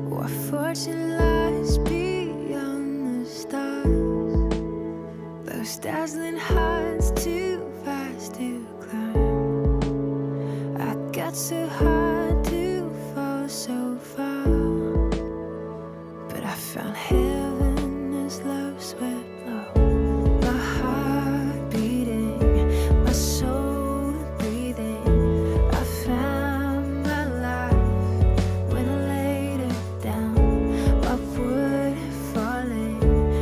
What fortune lies beyond the stars? Those dazzling heights too fast to climb. I got so high to fall so far, but I found heaven as love swept low. My heart beating, my soul breathing. I found my life when I laid it down. Upward falling,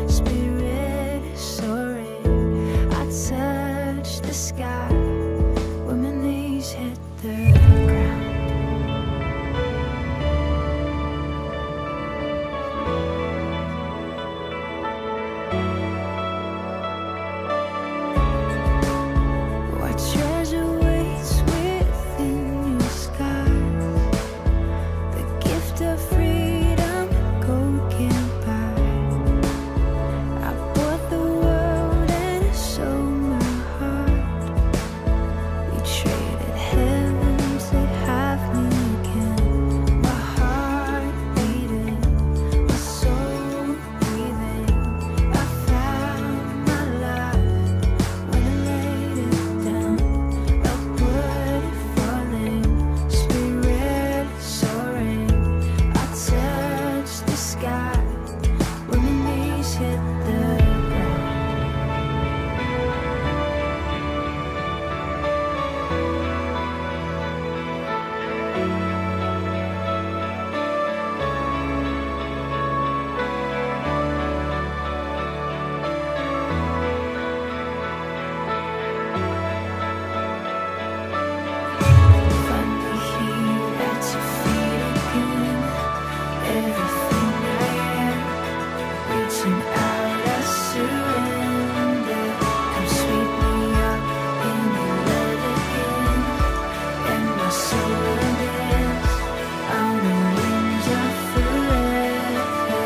spirit soaring. I touched the sky when my knees hit the ground. What treasure waits within your skies? The gift of freedom gold can't buy. I bought the world and sold my heart. We traded heaven to have me again. My heart beating, my soul breathing. I found my life when I laid it down. Upward falling, spirit soaring. I touched the sky when my knees hit the ground. Finally here at your feet again. Everything I am, reaching out, I surrender. Come sweep me up in your love again, and my soul dance on the wings of forever.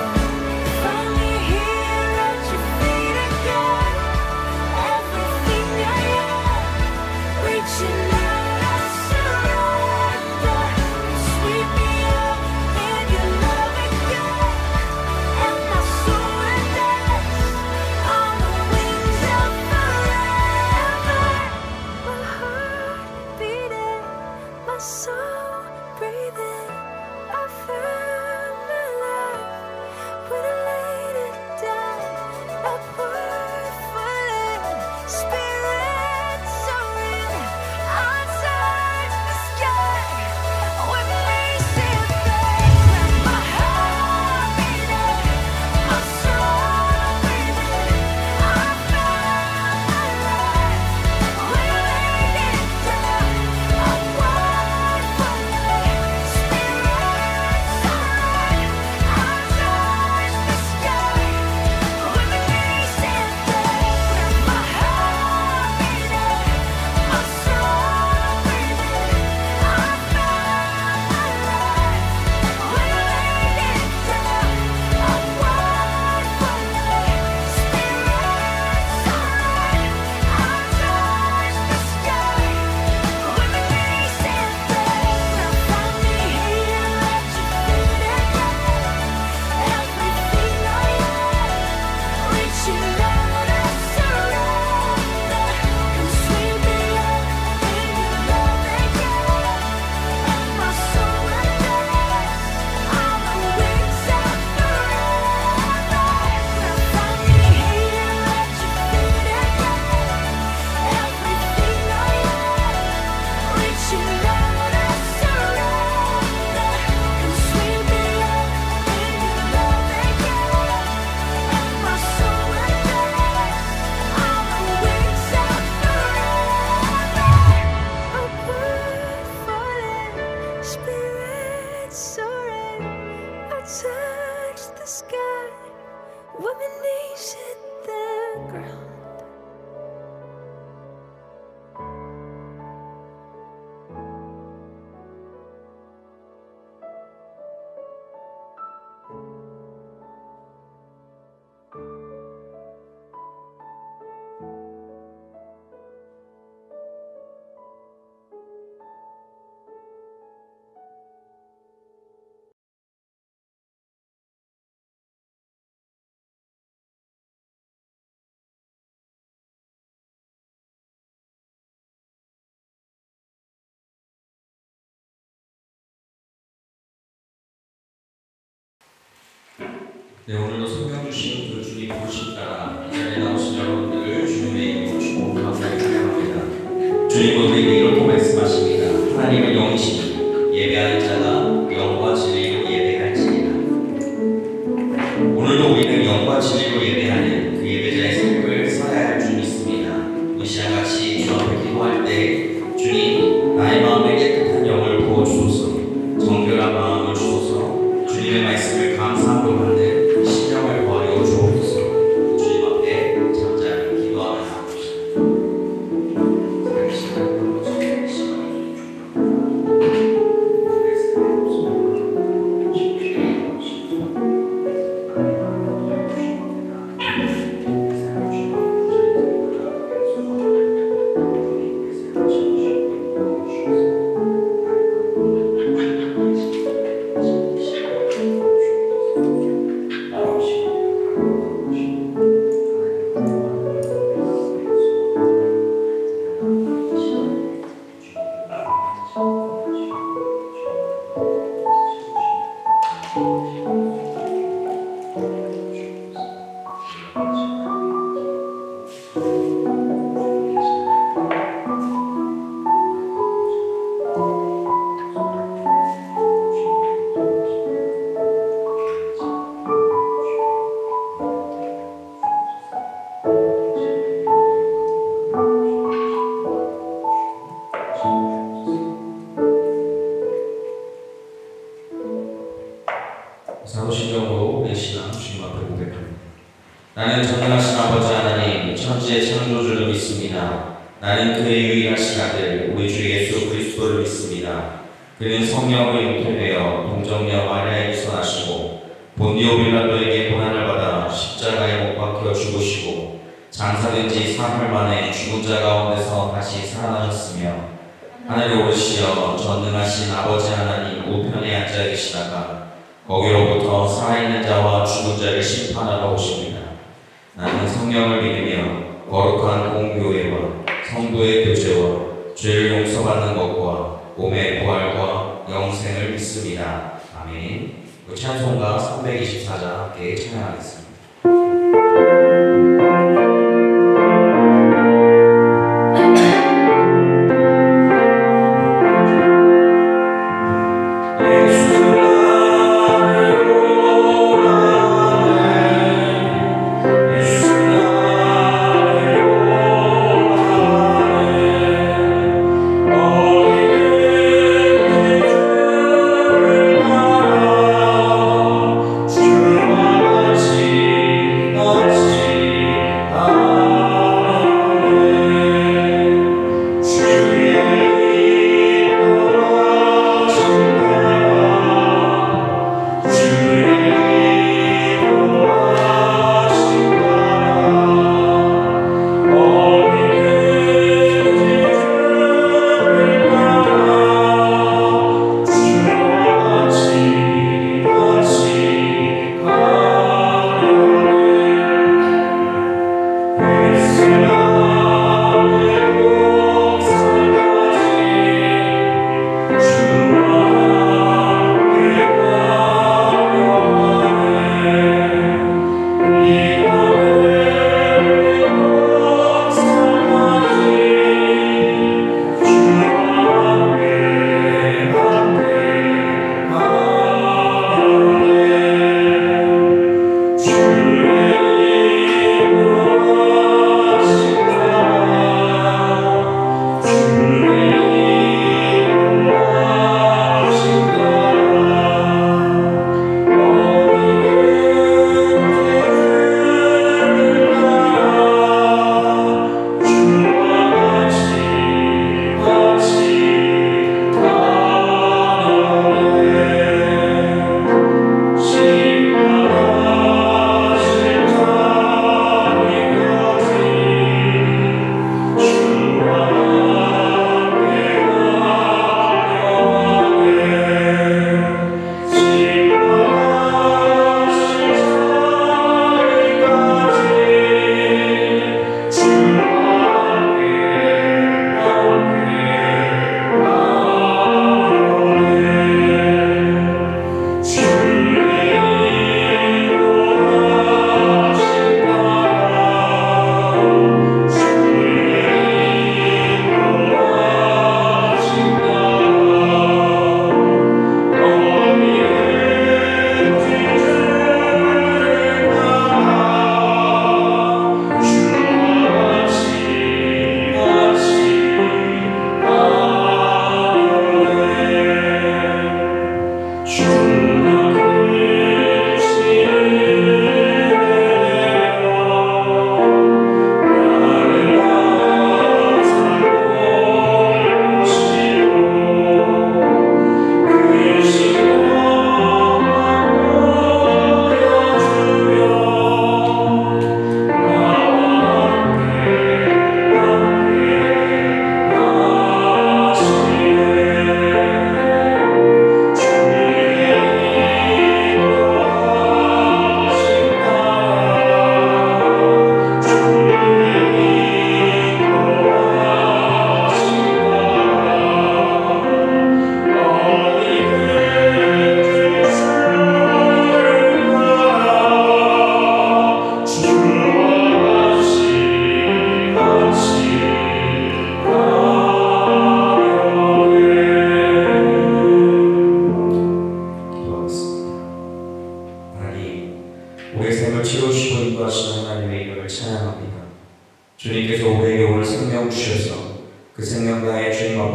Finally here at your feet again. Everything I am, reaching out, I surrender. Sweep me up in your love again, and my soul dance on the wings of forever. My heart beating, my soul breathing. I found my life when I laid it down. Upward falling, spirit soaring. I touched the sky when my knees hit the ground. My heart beating, my soul breathing. I found my life when I laid it down. Upward 네, 오늘도 성경 주신 그 주님 부르심 따라 이 자리에 나오신 여러분들을 주님의 이름으로 축복하고 찬양합니다. 주님은 우리에게 이렇게 말씀하십니다. 하나님은 영이시니 예배하는 자가 영과 진리로 예배할지니라. 오늘도 우리는 영과 진리로 예배하는 그 예배자의 삶을 살아야 할 줄 믿습니다. 이 시간같이 주 앞에 기도할 때 주님, 나의 마음에 깨끗한 영을 부어주소서, 정결한 마음을 주소서, 주님의 말씀을 감사함으로 받는 신령을 버려 주옵소서. 주님 앞에 잠잠히 기도하며 나옵시다. 사도신경으로 내 신앙 주님 앞에 고백합니다. 나는 전능하신 아버지 하나님 천지의 창조주를 믿습니다. 나는 그의 유일하신 아들 우리 주 예수 그리스도를 믿습니다. 그는 성령을 잉태되어 동정녀 마리아에게서 나시고 본디오 빌라도에게 고난을 받아 십자가에 못 박혀 죽으시고 장사된 지 3일 만에 죽은 자 가운데서 다시 살아나셨으며 하늘에 오르시어 전능하신 아버지 하나님 우편에 앉아 계시다가 거기로부터 살아있는 자와 죽은 자를 심판하러 오십니다. 나는 성령을 믿으며 거룩한 공교회와 성도의 교제와 죄를 용서받는 것과 몸의 부활과 영생을 믿습니다. 아멘. 찬송가 324장 함께 찬양하겠습니다. 주와 같이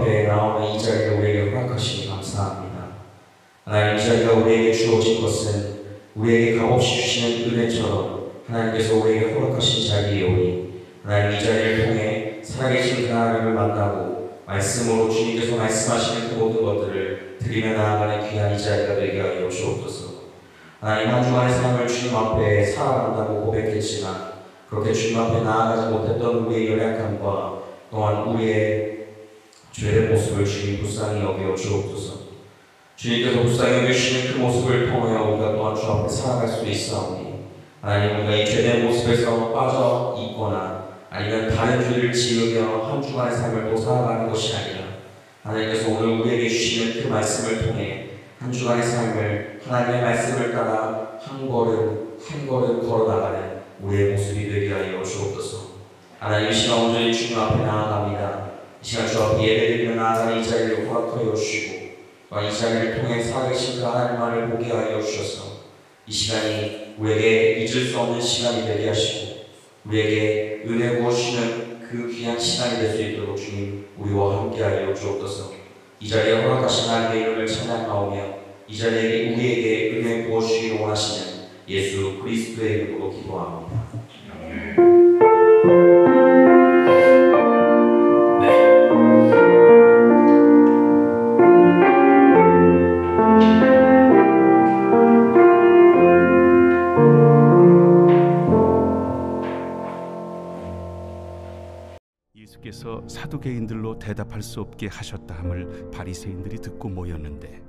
앞에 나오는 이 자리를 우리에게 허락하시니 감사합니다. 하나님, 이 자리가 우리에게 주어진 것은 우리에게 값없이 주시는 은혜처럼 하나님께서 우리에게 허락하신 자리이오니 하나님, 이 자리를 통해 살아계신 그 하나님을 만나고 말씀으로 주님께서 말씀하시는 그 모든 것들을 드리며 나아가는 귀한 이 자리가 되게 하여 주옵소서. 하나님, 한 주간의 삶을 주님 앞에 살아간다고 고백했지만 그렇게 주님 앞에 나아가지 못했던 우리의 연약함과 또한 우리의 죄의 모습을 주님 불쌍히 여겨 주옵소서. 주님께서 불쌍히 여기시는 그 모습을 통하여 우리가 또한 주 앞에 살아갈 수 있사오니 하나님, 우리가 이 죄된 모습에서 빠져 있거나 아니면 다른 죄를 지으며 한 주간의 삶을 또 살아가는 것이 아니라 하나님께서 오늘 우리에게 주시는 그 말씀을 통해 한 주간의 삶을 하나님의 말씀을 따라 한 걸음 한 걸음 걸어나가는 우리의 모습이 되게 하여 주옵소서. 하나님, 이 시간 온전히 주님 앞에 나아갑니다. 이 시간 주 앞에 예배드리며 나아가는 이 자리를 허락하여 주시고 이 자리를 통해 살아계신 그 하나님만을 보게 하여 주셔서 이 시간이 우리에게 잊을 수 없는 시간이 되게 하시고 우리에게 은혜 부어주시는 그 귀한 시간이 될 수 있도록 주님 우리와 함께 하여 주옵소서. 이 자리에 허락하신 하나님의 이름을 찬양하오며 이 자리에 우리에게 은혜 부어주시기를 원하시는 예수 그리스도의 이름으로 기도합니다. 예수께서 사두개인들로 대답할 수 없게 하셨다 함을 바리새인들이 듣고 모였는데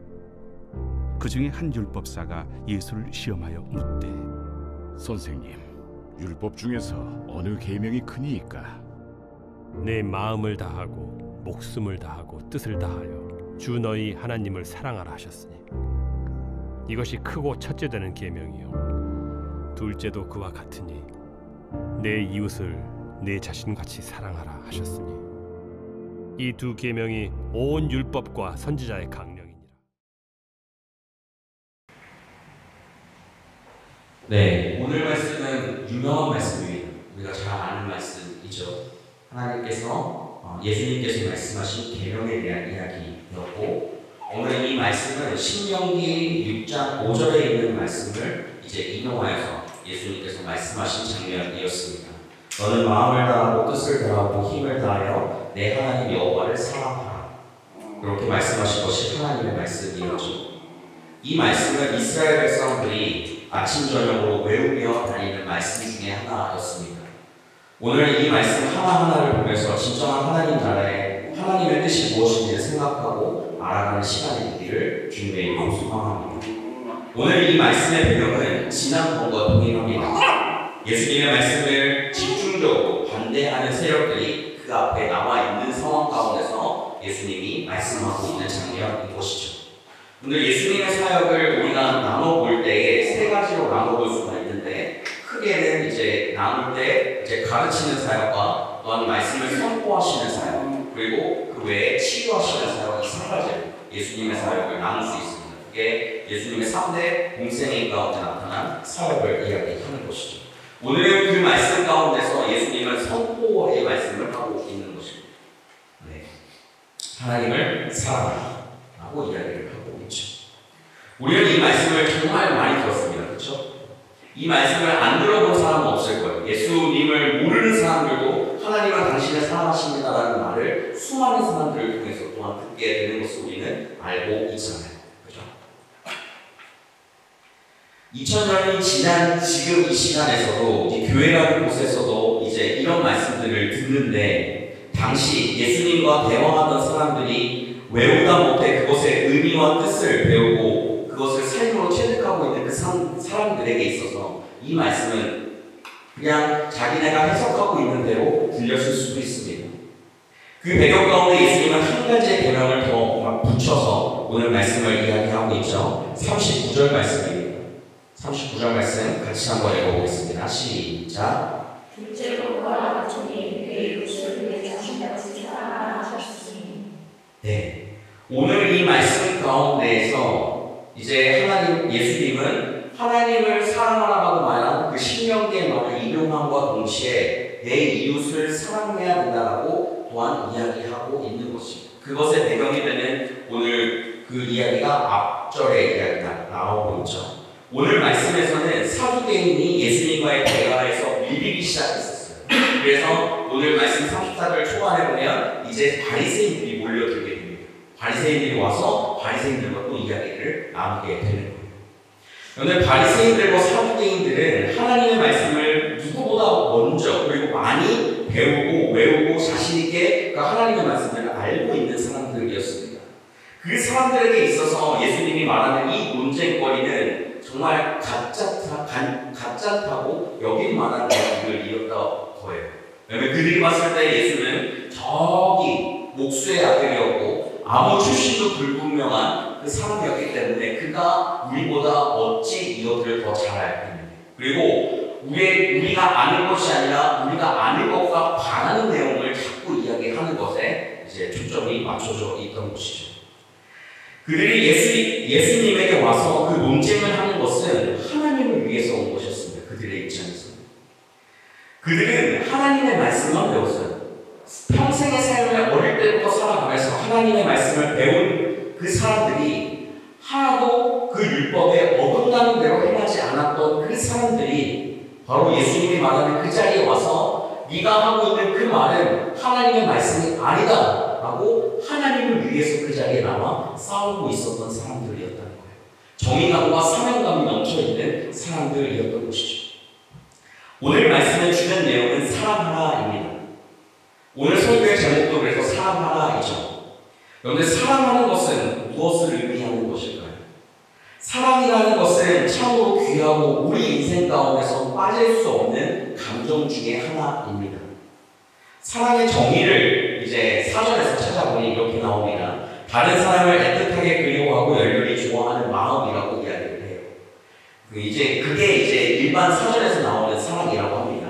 그 중에 한 율법사가 예수를 시험하여 묻되 선생님, 율법 중에서 어느 계명이 크니이까? 내 마음을 다하고 목숨을 다하고 뜻을 다하여 주 너희 하나님을 사랑하라 하셨으니 이것이 크고 첫째 되는 계명이요 둘째도 그와 같으니 내 이웃을 내 자신같이 사랑하라 하셨으니 이 두 계명이 온 율법과 선지자의 강령이니라. 네, 오늘 말씀은 유명한 말씀입니다. 우리가 잘 아는 말씀이죠. 하나님께서 예수님께서 말씀하신 계명에 대한 이야기였고 오늘 이 말씀은 신명기 6장 5절에 있는 말씀을 이제 인용하여서 예수님께서 말씀하신 장면이었습니다. 너는 마음을 다하고 뜻을 다하고 힘을 다하여 내 하나님 여호와를 사랑하라. 그렇게 말씀하신 것이 하나님의 말씀이었죠. 이 말씀은 이스라엘 백성들이 아침 저녁으로 외우며 다니는 말씀 중에 하나였습니다. 오늘 이 말씀 하나하나를 보면서 진정한 하나님 나라의 하나님의 뜻이 무엇인지를 생각하고 알아가는 시간이 되기를 주님의 이름으로 소망합니다. 오늘 이 말씀의 배경은 지난번과 동일합니다. 예수님의 말씀을 집중적으로 반대하는 세력들이 그 앞에 나와 있는 상황 가운데서 예수님이 말씀하고 있는 장면인 것이죠. 오늘 예수님의 사역을 우리가 나눠볼 때에 세 가지로 나눠볼 수가 있는데 크게는 이제 나눌 때 이제 가르치는 사역과 또한 말씀을 선포하시는 사역 그리고 그 외에 치유하시는 사역 이 세 가지로 예수님의 사역을 나눌 수 있습니다. 그게 예수님의 3대 공생애 가운데 나타난 사역을 이야기하는 것이죠. 오늘은 그 말씀 가운데서 예수님은 선포의 말씀을 하고 있는 것입니다. 네. 하나님을 사랑하라고 이야기를 하고 있죠. 우리는 이 말씀을 정말 많이 들었습니다. 그렇죠? 이 말씀을 안 들어본 사람은 없을 거예요. 예수님을 모르는 사람들도 하나님은 당신을 사랑하십니다라는 말을 수많은 사람들을 통해서 또한 듣게 되는 것을 우리는 알고 있잖아요. 그렇죠? 2000년이 지난 지금 이 시간에서도 이 교회라는 곳에서도 이제 이런 말씀들을 듣는데 당시 예수님과 대화하던 사람들이 외우다 못해 그것의 의미와 뜻을 배우고 그것을 삶으로 체득하고 있는 그 사람들에게 있어서 이 말씀은 그냥 자기네가 해석하고 있는 대로 들렸을 수도 있습니다. 그 배경 가운데 예수님은 한 가지의 계명을 더 붙여서 오늘 말씀을 이야기하고 있죠. 39절 말씀입니다. 39절 말씀 같이 한번 읽어보겠습니다. 시작. 둘째로 그와 같으니 내 이웃을 내 자신같이 사랑하라 하셨으니. 네, 오늘 이 말씀 가운데에서 이제 예수님은 하나님을 사랑하라고 말한 그 신명기의 말을 인용함과 동시에 내 이웃을 사랑해야 된다라고 또한 이야기하고 있는 것입니다. 그것의 배경이 되는 오늘 그 이야기가 앞절의 이야기가 나오고 있죠. 오늘 말씀에서는 사두개인이 예수님과의 대화에서 밀리기 시작했었어요. 그래서 오늘 말씀 34절 초반에 보면 이제 바리새인들이 몰려들게 됩니다. 바리새인들이 와서 바리새인들과 또 이야기를 나누게 되는 거예요. 오늘 바리새인들과 사두개인들은 하나님의 말씀을 누구보다 먼저 그리고 많이 배우고 외우고 자신있게 그 하나님의 말씀을 알고 있는 사람들이었습니다. 그 사람들에게 있어서 예수님이 말하는 이 논쟁거리는 정말 가짜다고 여길 만한 이야기를 이었던 거예요. 왜냐하면 그들이 봤을 때 예수는 저기 목수의 아들이었고 아무 출신도 불분명한 그 사람이었기 때문에 그가 우리보다 어찌 이것들을 더 잘 알고 있는, 그리고 우리가 아는 것이 아니라 우리가 아는 것과 반하는 내용을 자꾸 이야기하는 것에 이제 초점이 맞춰져 있던 것이죠. 그들이 예수님에게 와서 그 논쟁을 하는 것은 하나님을 위해서 온 것이었습니다. 그들의 입장에서. 그들은 하나님의 말씀만 배웠어요. 평생의 삶을 어릴 때부터 살아가면서 하나님의 말씀을 배운 그 사람들이 하나도 그 율법에 어긋나는 대로 행하지 않았던 그 사람들이 바로 예수님이 말하는 그 자리에 와서 네가 하고 있는 그 말은 하나님의 말씀이 아니다 라고 하나님을 위해서 그 자리에 나와 싸우고 있었던 사람들이었다는 거예요. 정의감과 사명감이 넘쳐있는 사람들이었던 것이죠. 오늘 말씀에 주는 내용은 사랑하라입니다. 오늘 설교의 제목도 그래서 사랑하라이죠. 그런데 사랑하는 것은 무엇을 의미하는 것일까요? 사랑이라는 것은 참으로 귀하고 우리 인생 가운데서 빠질 수 없는 감정 중에 하나입니다. 사랑의 정의를 이제 사전에서 찾아보니 이렇게 나옵니다. 다른 사람을 애틋하게 그리워하고 열렬히 좋아하는 마음이라고 이야기를 해요. 그게 이제 일반 사전에서 나오는 사랑이라고 합니다.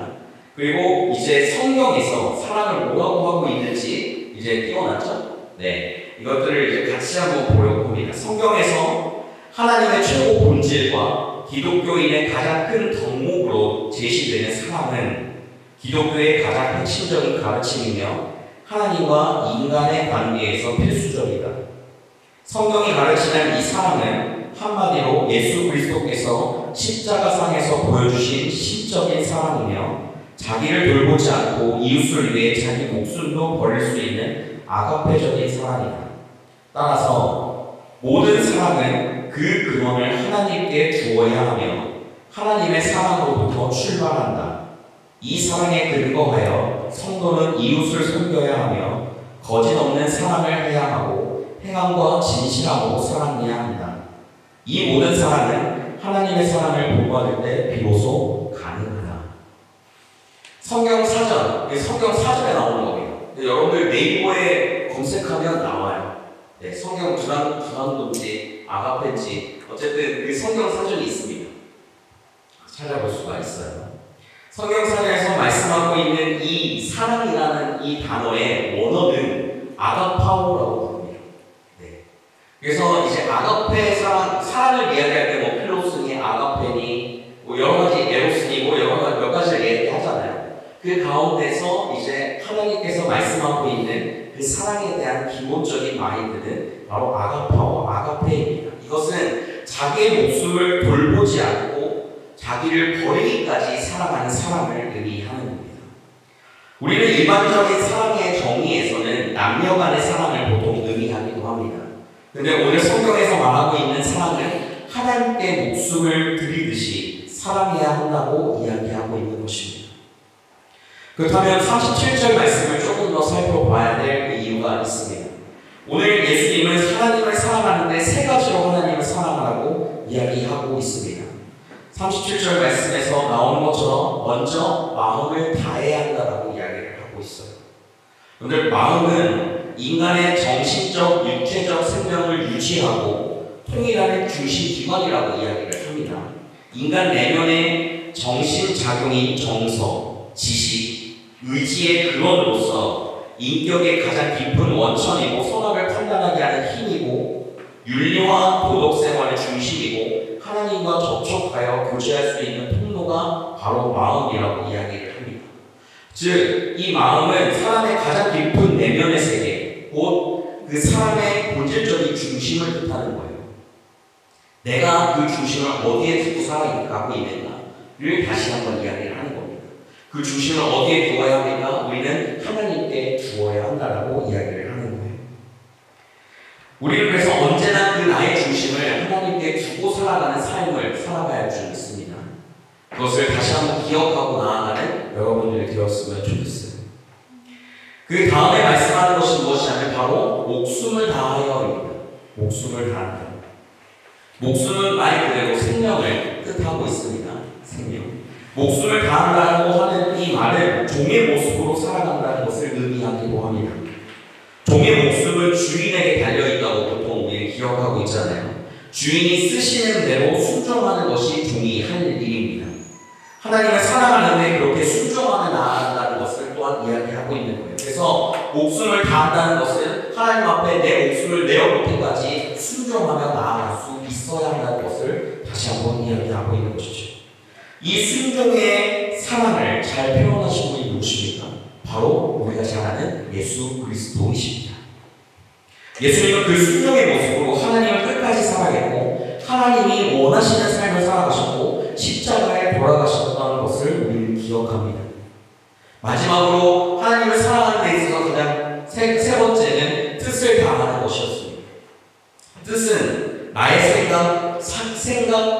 그리고 이제 성경에서 사랑을 뭐라고 하고 있는지 이제 띄워놨죠? 네. 이것들을 이제 같이 한번 보려고 합니다. 성경에서 하나님의 최고 본질과 기독교인의 가장 큰 덕목으로 제시되는 사랑은 기독교의 가장 핵심적인 가르침이며 하나님과 인간의 관계에서 필수적이다. 성경이 가르치는 이 사랑은 한마디로 예수 그리스도께서 십자가상에서 보여주신 신적인 사랑이며 자기를 돌보지 않고 이웃을 위해 자기 목숨도 버릴 수 있는 아가페적인 사랑이다. 따라서 모든 사랑은 그 근원을 하나님께 주어야 하며 하나님의 사랑으로부터 출발한다. 이 사랑에 근거하여 성도는 이웃을 섬겨야 하며 거짓 없는 사랑을 해야 하고 행함과 진실함으로 사랑해야 한다. 이 모든 사랑은 하나님의 사랑을 본받을 때 비로소 가능하다. 성경 사전에 나오는 겁니다. 여러분들 네이버에 검색하면 나와요. 네, 성경 두란도인지 아가페인지 어쨌든 그 성경 사전이 있습니다. 찾아볼 수가 있어요. 성경 사전에서 말씀하고 있는 이 사랑이라는 이 단어의 원어는 아가파오라고 합니다. 네. 그래서 이제 아가페 사랑을 이야기할 때 뭐 필로스니 아가페니 뭐 여러 가지 에로스니 뭐 몇 가지를 얘기하잖아요. 그 가운데서 이제 하나님께서 말씀하고 있는 그 사랑에 대한 기본적인 마인드는 바로 아가파오, 아가페입니다. 이것은 자기의 목숨을 돌보지 않고 자기를 버리기까지 사랑하는 사람을 의미하는 겁니다. 우리는 일반적인 사랑의 정의에서는 남녀 간의 사랑을 보통 의미하기도 합니다. 그런데 오늘 성경에서 말하고 있는 사랑은 하나님께 목숨을 드리듯이 사랑해야 한다고 이야기하고 있는 것입니다. 그렇다면 37절 말씀을 조금 더 살펴봐야 될 이유가 있습니다. 오늘 예수님은 하나님을 사랑하는데 세 가지로 하나님을 사랑하라고 이야기하고 있습니다. 37절 말씀에서 나오는 것처럼 먼저 마음을 다해야 한다라고 이야기를 하고 있어요. 오늘 마음은 인간의 정신적, 육체적 생명을 유지하고 통일하는 중심기관이라고 이야기를 합니다. 인간 내면의 정신작용인 정서, 지식, 의지의 근원으로서 인격의 가장 깊은 원천이고 선악을 판단하게 하는 힘이고 윤리와 도덕생활의 중심이고 하나님과 접촉하여 교제할 수 있는 통로가 바로 마음이라고 이야기를 합니다. 즉, 이 마음은 사람의 가장 깊은 내면의 세계, 곧 그 사람의 본질적인 중심을 뜻하는 거예요. 내가 그 중심을 어디에 두고 살아가고 있는가를 다시 한번 이야기를 하는 겁니다. 그 중심을 어디에 두어야 합니까? 우리는 하나님께 두어야 한다라고 이야기를 하는 거예요. 우리는 그래서 언제나 그 나의 중심을 하나님께 두고 살아가는 삶을 살아가야 할 줄 믿습니다. 그것을 다시 한번 기억하고 나아가는 여러분들이 되었으면 좋겠어요. 그 다음에 말씀하는 것이 무엇이냐면 바로 목숨을 다하여입니다. 목숨을 다한다. 목숨은 말 그대로 생명을 뜻하고 있습니다. 생명. 목숨을 다한다고 하는 이 말은 종의 모습으로 살아간다는 것을 의미하기도 합니다. 종의 목숨은 주인에게 달려있다고 보통 우리는 기억하고 있잖아요. 주인이 쓰시는 대로 순종하는 것이 종이 할 일입니다. 하나님을 사랑하는데 그렇게 순종하며 나아간다는 것을 또한 이야기하고 있는 거예요. 그래서 목숨을 다한다는 것은 하나님 앞에 내 목숨을 내어놓을 때까지 순종하며 나아갈 수 있어야 한다는 것을 다시 한번 이야기하고 있는 것이죠. 이 순종의 사랑을 잘 표현하신 분이 누구십니까? 바로 우리가 잘 아는 예수 그리스도이십니다. 예수님은 그 순종의 모습으로 하나님을 끝까지 살아갔고 하나님이 원하시는 삶을 살아가셨고 십자가에 돌아가셨다는 것을 우리는 기억합니다. 마지막으로 하나님을 사랑하는 데 있어서 가장 세 번째는 뜻을 다하는 것이었습니다. 뜻은 나의 생각,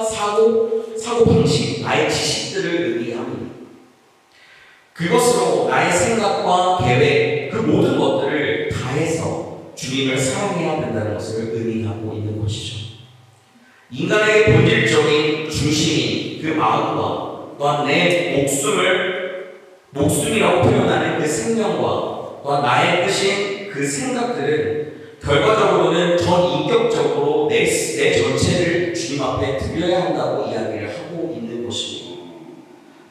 사고 방식, 나의 지식들을 의미합니다. 그것으로 나의 생각과 계획, 그 모든 것들을 다해서 주님을 사랑해야 된다는 것을 의미하고 있는 것이죠. 인간의 본질적인 중심이 그 마음과 또한 내 목숨이라고 표현하는 그 생명과 또한 나의 뜻인 그 생각들은 결과적으로는 전인격적으로 내 전체를 주님 앞에 드려야 한다고 이야기를 하고 있는 것입니다.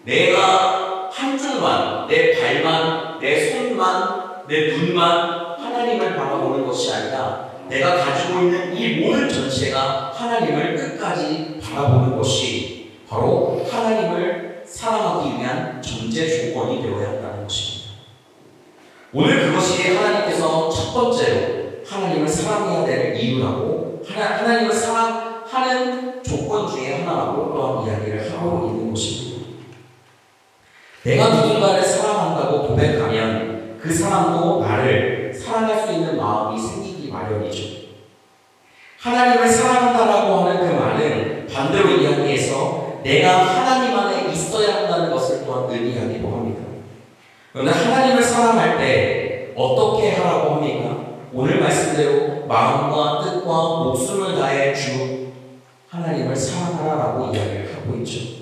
내가 한 줄만, 내 발만, 내 손만, 내 눈만 하나님을 바라보는 것이 아니라 내가 가지고 있는 이 모든 전체가 하나님을 끝까지 바라보는 것이 바로 하나님을 사랑하기 위한 전제 조건이 되어야 한다는 것입니다. 오늘 그것이 하나님께서 첫 번째로 하나님을 사랑해야 될 이유라고 하나님을 사랑하는 조건 중에 하나라고 또한 이야기를 하고 있는 것입니다. 내가 누군가를 사랑한다고 고백하면 그 사람도 나를 사랑할 수 있는 마음이 생기기 마련이죠. 하나님을 사랑한다라고 하는 그 말은 반대로 이야기해서 내가 하나님 안에 있어야 한다는 것을 또한 의미하기도 합니다. 그런데 하나님을 사랑할 때 어떻게 하라고 합니까? 오늘 말씀대로 마음과 뜻과 목숨을 다해 주 하나님을 사랑하라라고 이야기를 하고 있죠.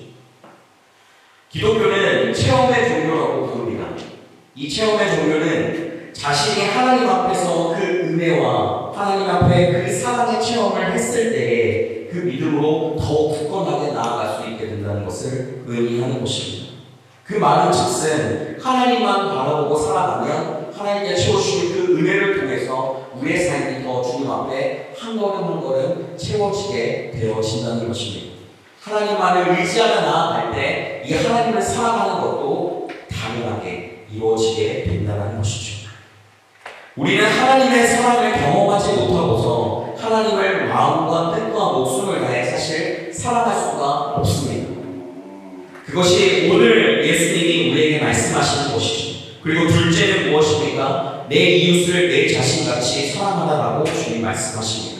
기독교는 체험의 종교라고 부릅니다. 이 체험의 종교는 자신이 하나님 앞에서 그 은혜와 하나님 앞에 그 사랑의 체험을 했을 때에 그 믿음으로 더욱 굳건하게 나아갈 수 있게 된다는 것을 의미하는 것입니다. 그 말은 즉슨 하나님만 바라보고 살아가면 하나님께 채워주신 그 은혜를 통해서 우리의 삶이 더 주님 앞에 한 걸음 한 걸음 채워지게 되어진다는 것입니다. 하나님만을 의지하며 나아갈 때 이 하나님을 사랑하는 것도 당연하게 이루어지게 된다는 것이죠. 우리는 하나님의 사랑을 경험하지 못하고서 하나님을 마음과 뜻과 목숨을 다해 사실 사랑할 수가 없습니다. 그것이 오늘 예수님이 우리에게 말씀하시는 것이죠. 그리고 둘째는 무엇입니까? 내 이웃을 내 자신같이 사랑하라라고 주님 말씀하십니다.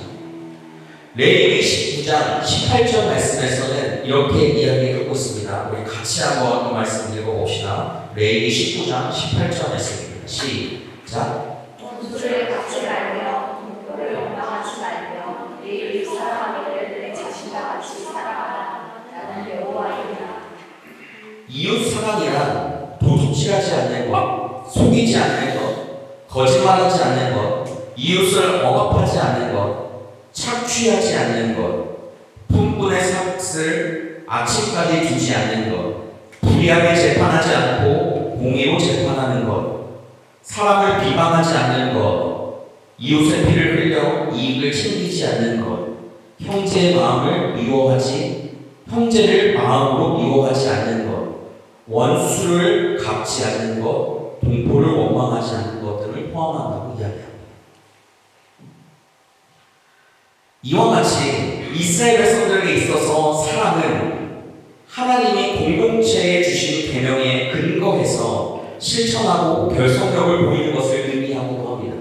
레위기 19장 18절 말씀에서는 이렇게 이야기하고 있습니다. 우리 같이 한번 이 말씀 읽어봅시다. 레위기 19장 18절 말씀입니다. 시작. 원수를 갚지 말며 동포를 욕망하지 말며 네 이웃 사랑하기를 내 자신과 같이 사랑하라. 나는 여호와이니라. 이웃 사랑이란 도둑질하지 않는 것, 속이지 않는 것, 거짓말하지 않는 것, 이웃을 억압하지 않는 것, 착취하지 않는 것, 품꾼의 삭을 아침까지 두지 않는 것, 불의하게 재판하지 않고 공의로 재판하는 것, 사람을 비방하지 않는 것, 이웃의 피를 흘려 이익을 챙기지 않는 것, 형제를 마음으로 미워하지 않는 것, 원수를 갚지 않는 것, 동포를 원망하지 않는 것 등을 포함한다고 이야기합니다. 이와 같이 이스라엘 백성들에게 있어서 사랑은 하나님이 공동체에 주신 계명에 근거해서 실천하고 결속력을 보이는 것을 의미하기도 합니다.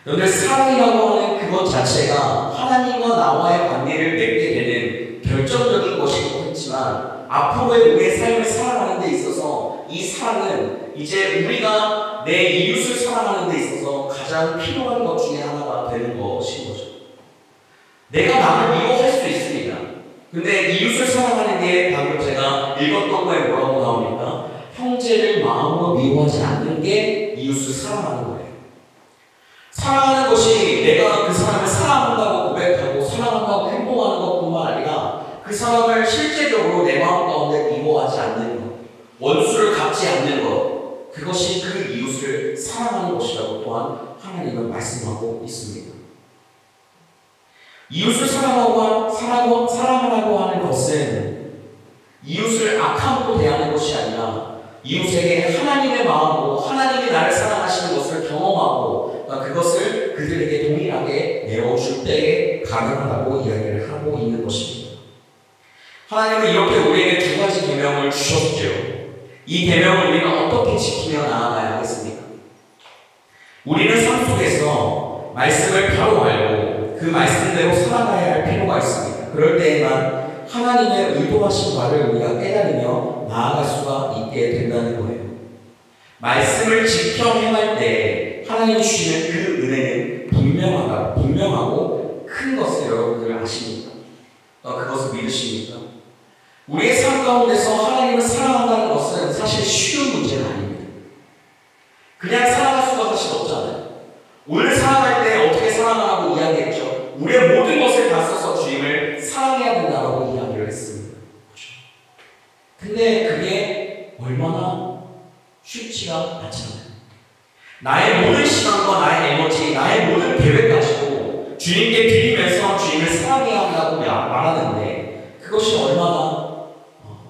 그런데 사랑이라고 하는 그것 자체가 하나님과 나와의 관계를 맺게 되는 결정적인 것이기도 했지만 앞으로의 우리의 삶을 살아가는 데 있어서 이 사랑은 이제 우리가 내 이웃을 사랑하는 데 있어서 가장 필요한 것 중에 하나가 되는 것인 거죠. 내가 남을 미워할 수 있습니다. 근데 이웃을 사랑하는 게 방금 제가 읽었던 거에 뭐라고 나옵니까? 형제를 마음으로 미워하지 않는 게 이웃을 사랑하는 거예요. 사랑하는 것이 내가 그 사람을 사랑한다고 고백하고 사랑한다고 행동하는 것뿐만 아니라 그 사람을 실제적으로 내 마음 가운데 미워하지 않는 것, 원수를 갚지 않는 것, 그것이 그 이웃을 사랑하는 것이라고 또한 하나님은 말씀하고 있습니다. 이웃을 사랑하라고 하는 것은 이웃을 악함으로 대하는 것이 아니라 이웃에게 하나님의 마음으로 하나님이 나를 사랑하시는 것을 경험하고 그것을 그들에게 동일하게 내어줄 때에 가능하다고 이야기를 하고 있는 것입니다. 하나님은 이렇게 우리에게 두 가지 계명을 주셨죠. 이 계명을 우리는 어떻게 지키며 나아가야 하겠습니까? 우리는 삶 속에서 말씀을 바로 알고 그 말씀대로 살아가야 할 필요가 있습니다. 그럴 때에만 하나님의 의도하신 바를 우리가 깨달으며 나아갈 수가 있게 된다는 거예요. 말씀을 지켜 행할 때 하나님이 주시는 그 은혜는 분명하고 큰 것을 여러분들 아십니까? 그것을 믿으십니까? 우리의 삶 가운데서 하나님을 사랑한다는 것은 사실 쉬운 문제가 아닙니다. 그냥 사랑할 수가 사실 없잖아요. 오늘 사랑할 때 어떻게 사랑하라고 이야기했죠? 우리의 모든 것을 다 써서 주님을 사랑해야 된다고 이야기를 했습니다. 그렇죠? 근데 그게 얼마나 쉽지가 않잖아요. 나의 모든 시간과 나의 에너지, 나의 모든 계획 가지고 주님께 드리면서 주님을 사랑해야 한다고 말하는데 그것이 얼마나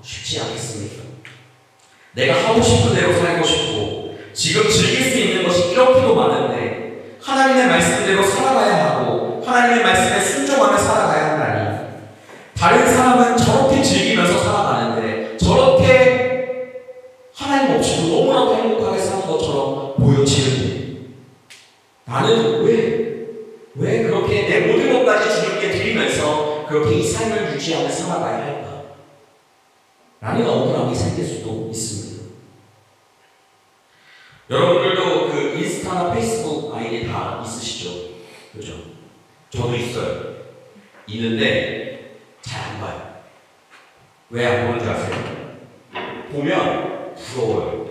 쉽지 않겠습니까? 내가 하고 싶은 대로 살고 싶고 지금 즐길 수 있는 것이 이렇게도 많은데 하나님의 말씀대로 살아가야 하고 하나님의 말씀에 순종하며 살아가야 한다니 다른 사람은 저렇게 즐기면서 살아가는데 저렇게 하나님 없이도 너무나도 행복하게 사는 것처럼 보여지는데 나는 왜 그렇게 내 모든 것까지 주님께 드리면서 그렇게 이 삶을 유지하며 살아가야 할까? 라는 억울함이 생길 수도 있습니다. 여러분들도 그 인스타나 페이스북 아이디 다 있으시죠? 그죠? 저도 있어요. 있는데 잘 안 봐요. 왜 안 보는 줄 아세요? 보면 부러워요.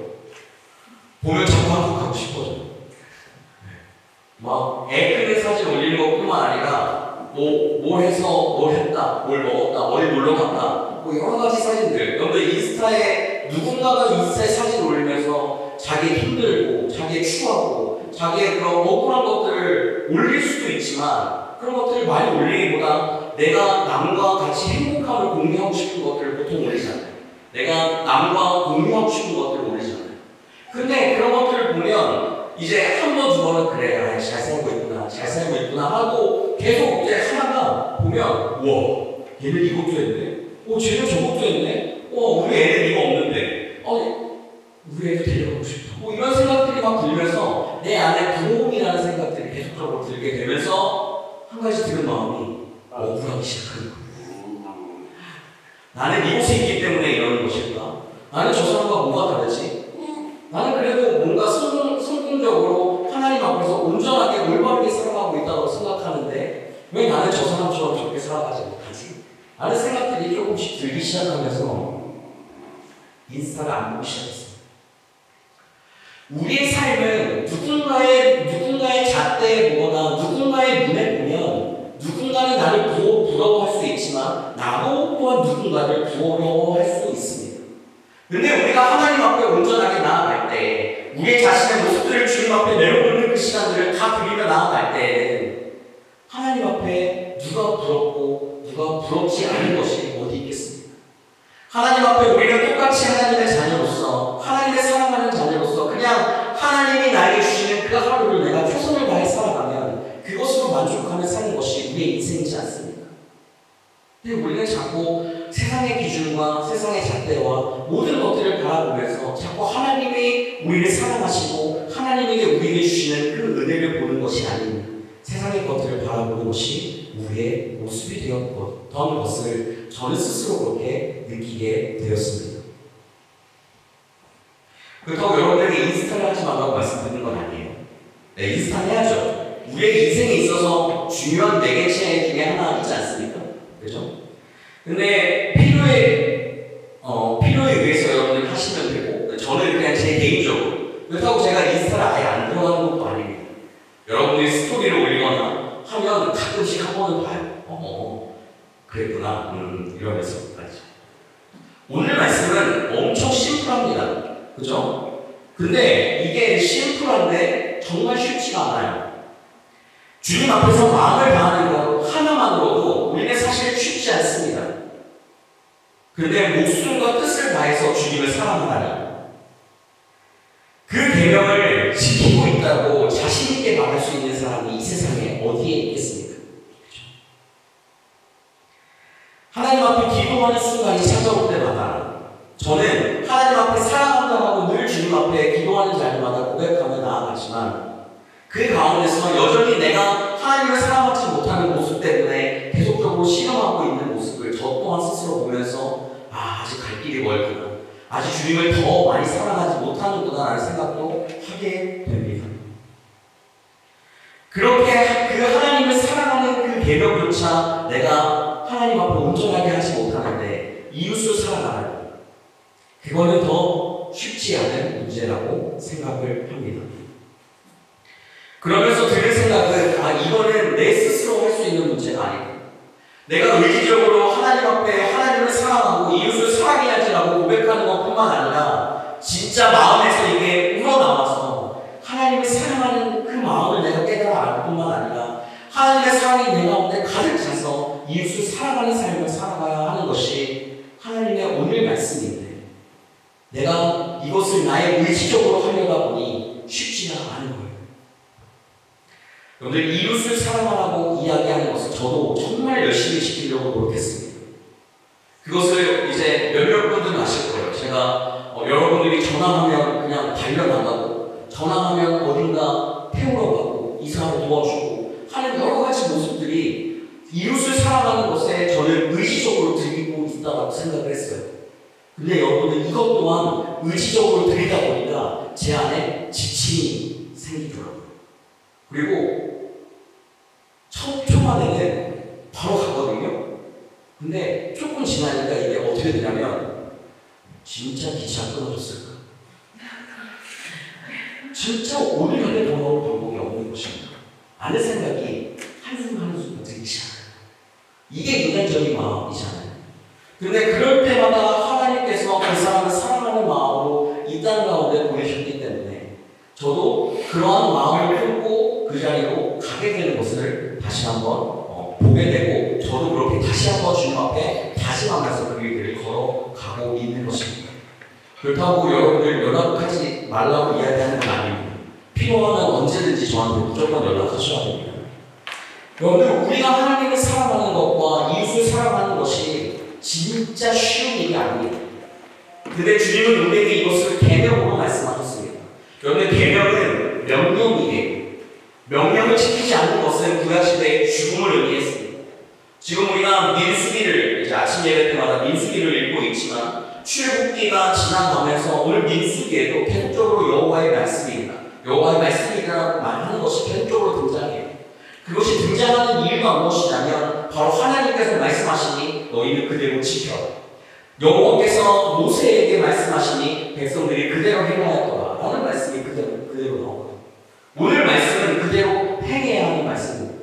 보면 자꾸 한국 가고 싶어져요. 막 애 크는 사진 올리는 것뿐만 아니라 뭘 해서 뭘 했다, 뭘 먹었다, 어디 놀러 갔다 여러 가지 사진들. 여러분들 인스타에 누군가가 인스타에 사진 올리면서 자기 힘들고 자기 추하고 자기의 그런 억울한 것들을 올릴 수도 있지만 그런 것들을 많이 올리기보다 내가 남과 같이 행복함을 공유하고 싶은 것들을 보통 올리잖아요. 내가 남과 공유하고 싶은 것들을 올리잖아요. 근데 그런 것들을 보면 이제 한 번, 두 번은 그래, 잘 살고 있구나 하고 계속 이제 하다가 보면 우와, 얘는 이것도 했네. 쟤는 저것도 했네. 우리 애는 이거 없는데. 우리 애도 데려가고 싶다. 이런 생각들이 막 들면서 내 안에 부러움이라는 생각들이 계속적으로 들게 되면서 한 가지 드는 마음이 억울하기 시작하는 거예요. 나는 이곳에 있기 때문에 이러는 것일까? 나는 저 사람과 뭐가 다르지? 나는 그래도 뭔가 성공적으로 하나님 앞에서 온전하게 올바르게 살아가고 있다고 생각하는데 왜 나는 저 사람처럼 저렇게 살아가지 못하지? 라는 생각들이 조금씩 들기 시작하면서 인스타를 안 보기 시작했어요. 우리의 삶은 누군가의 잣대에 보거나 누군가의 눈에 보면 누군가는 나를 부러워할 수 있지만 나도 또한 누군가를 부러워할 수 있습니다. 근데 우리가 하나님 앞에 온전하게 나아갈 때 우리의 자신의 모습들을 주님 앞에 내려놓는 그 시간들을 다 드리며 나아갈 때는 하나님 앞에 누가 부럽고 누가 부럽지 않은 것이 어디 있겠습니까? 하나님 앞에 우리는 똑같이 하나님의 자녀로서 하나님의 사랑하는 자녀로서 그냥 하나님이 나에게 주시는 그 하루를 내가 최선을 다해 살아가면 그것으로 만족하며 사는 것이 우리의 인생이지 않습니까? 근데 우리는 자꾸 세상의 기준과 세상의 잣대와 모든 것들을 바라보면서 자꾸 하나님이 우리를 사랑하시고 하나님에게 우리에게 주시는 그 은혜를 보는 것이 아닌 세상의 것들을 바라보는 것이 우리의 모습이 되었던 것을 저는 스스로 그렇게 느끼게 되었습니다. 그렇다고 여러분에게 인스타를 하지 말라고 말씀드리는 건 아니에요. 네, 인스타 해야죠. 우리의 인생에 있어서 중요한 매개체 중에 하나 있지 않습니까? 그죠? 근데 필요에 의해서 여러분들 하시면 되고, 저는 그냥 제 개인적으로, 그렇다고 제가 인스타를 아예 안 들어가는 것도 아닙니다. 여러분들이 스토리를 올리거나 하면 가끔씩 한 번은 봐요. 그랬구나. 이러면서. 오늘 말씀은 엄청 심플합니다. 그죠? 근데 이게 심플한데 정말 쉽지가 않아요. 주님 앞에서 마음을 다하는 것 하나만으로도 우리는 사실 쉽지 않습니다. 근데 목숨과 뜻을 다해서 주님을 사랑하다니 그 계명을 지키고 있다고 자신 있게 말할 수 있는 사람이 이 세상에 어디에 있겠습니까? 그렇죠? 하나님 앞에 기도하는 순간이 찾아올 때마다 저는 하나님 앞에 사랑한다고 늘 주님 앞에 기도하는 자리마다 고백하며 나아가지만 그 가운데서 여전히 내가 하나님을 사랑하지 못하는 모습 때문에 계속적으로 실험하고 있는 모습을 저 또한 스스로 보면서 아직 갈 길이 멀구나. 아직 주님을 더 많이 사랑하지 못하는구나 라는 생각도 하게 됩니다. 그렇게 그 하나님을 사랑하는 그 계명조차 내가 하나님 앞에 온전하게 하지 못하는데 이웃을 사랑하라. 그거는 더 쉽지 않은 문제라고 생각을 합니다. 그러면서 들을 생각은 이거는 내 스스로 할 수 있는 문제가 아니고 내가 의지적으로 하나님 앞에 하나님을 사랑하고 이웃을 사랑해야지라고 고백하는 것뿐만 아니라 진짜 마음에서 이게 우러나와서 하나님을 사랑하는 그 마음을 내가 깨달아 알 뿐만 아니라 하나님의 사랑이 내 가운데 가득 차서 이웃을 사랑하는 삶을 살아가야 하는 것이 하나님의 오늘 말씀인데 내가 이것을 나의 의지적으로 하려다 보니 쉽지가 않은 거예요. 여러분들 이웃을 사랑하라고 이야기하는 것을 저도 정말 열심히 지키려고 노력했습니다. 그것을 이제 몇몇 분들은 아실 거예요. 제가 여러분들이 전화하면 그냥 달려나가고 전화하면 어딘가 태우러 가고 이사를 도와주고 하는 여러 가지 모습들이 이웃을 사랑하는 것에 저는 의지적으로 드리고 있다고 생각을 했어요. 근데 여러분들 이것 또한 의지적으로 드리다 보니까 제 안에 지침이 생기더라고요. 그리고 첫 초반에는 바로 가거든요. 근데 조금 지나니까 이게 어떻게 되냐면 진짜 기차 끊어졌을까? 진짜 오늘 안에 돌아올 방법이 없는 것입니다. 라는 생각이 한순간 들지 않아요. 이게 인간적인 마음이잖아요. 근데 그럴 때마다 하나님께서 그 사람을 사랑하는 마음으로 이 땅 가운데 보내셨기 때문에 저도 그러한 마음을 품고 그 자리로 가게 되는 것을 다시 한번 보게 되고 저도 그렇게 다시 한번 주님 앞에 다짐하면서 그 길을 걸어가고 있는 것입니다. 그렇다고 여러분들 연락하지 말라고 이야기하는 건 아닙니다. 필요하면 언제든지 저한테 무조건 연락하셔야 됩니다. 여러분들 우리가 하나님을 사랑하는 것과 이웃을 사랑하는 것이 진짜 쉬운 일이 아닙니다. 근데 주님은 우리에게 이것을 계명으로 말씀하셨습니다. 여러분들 계명은 명령이에요. 명령을 지키지 않는 것은 구약시대의 죽음을 의미했습니다. 지금 우리가 민수기를 이제 아침 예배 때마다 민수기를 읽고 있지만 출애굽기가 지나가면서 오늘 민수기에도 계속적으로 여호와의 말씀입니다. 여호와의 말씀이라고 말하는 것이 계속적으로 등장해요. 그것이 등장하는 이유가 무엇이냐면 바로 하나님께서 말씀하시니 너희는 그대로 지켜. 여호와께서 모세에게 말씀하시니 백성들이 그대로 행하였더라 라는 말씀이 그대로 나옵니다. 오늘 말씀은 그대로 행해야 하는 말씀입니다.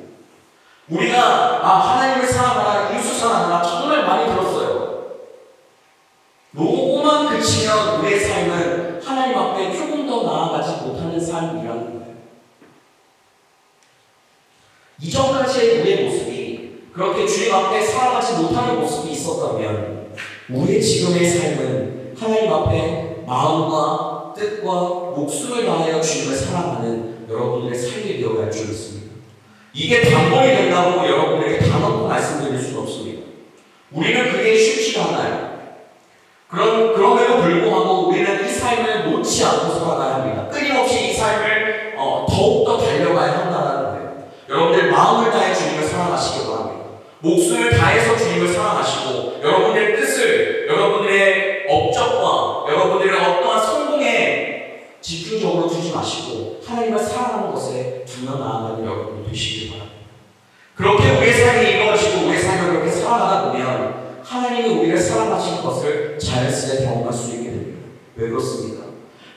우리가 하나님을 사랑하라, 이웃을 사랑하라 정말 많이 들었어요. 요거만 그치면 우리의 삶은 하나님 앞에 조금 더 나아가지 못하는 삶이라는 거예요. 이전까지의 우리의 모습이 그렇게 주님 앞에 살아가지 못하는 모습이 있었다면 우리의 지금의 삶은 하나님 앞에 마음과 뜻과 목숨을 다하여 주님을 사랑하는 여러분들의 삶이 되어야 할 줄 믿습니다. 이게 단번에 된다고 여러분들에게 다 놓고 말씀드릴 수는 없습니다. 우리는 그게 쉽지가 않아요. 그럼에도 불구하고 우리는 이 삶을 놓지 않고 살아가야 합니다. 끊임없이 이 삶을 더욱더 달려가야 한다는 거예요. 여러분들 마음을 다해 주님을 사랑하시기 바랍니다. 목숨을 다해서 주님을 사랑하시고 여러분들의 뜻을, 여러분들의 업적과 여러분들의 어떠한 성공에 집중적으로 두지 마시고 하나님을 사랑하는 것에 두며 나아가는 여러분이 되시길 바랍니다. 그렇게 우리의 삶이 이루어지고 우리의 삶을 그렇게 살아가다 보면 하나님이 우리를 사랑하시는 것을 자연스레 경험할 수 있게 됩니다. 왜 그렇습니까?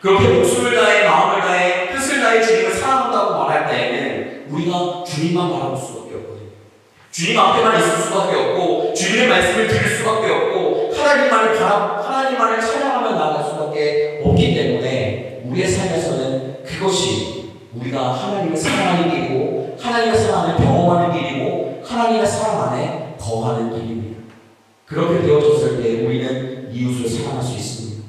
그렇게 목숨을 다해 마음을 다해 뜻을 다해 주님을 사랑한다고 말할 때에는 우리가 주님만 바라볼 수밖에 없거든요. 주님 앞에만 있을 수밖에 없고 주님의 말씀을 들을 수밖에 없고 하나님만을 찬양하며 나아갈 수밖에 없기 때문에 우리의 삶에서는 그것이 우리가 하나님을 사랑하는 길이고 하나님의 사랑을 경험하는 길이고 하나님의 사랑 안에 거하는 길입니다. 그렇게 되어졌을 때 우리는 이웃을 사랑할 수 있습니다.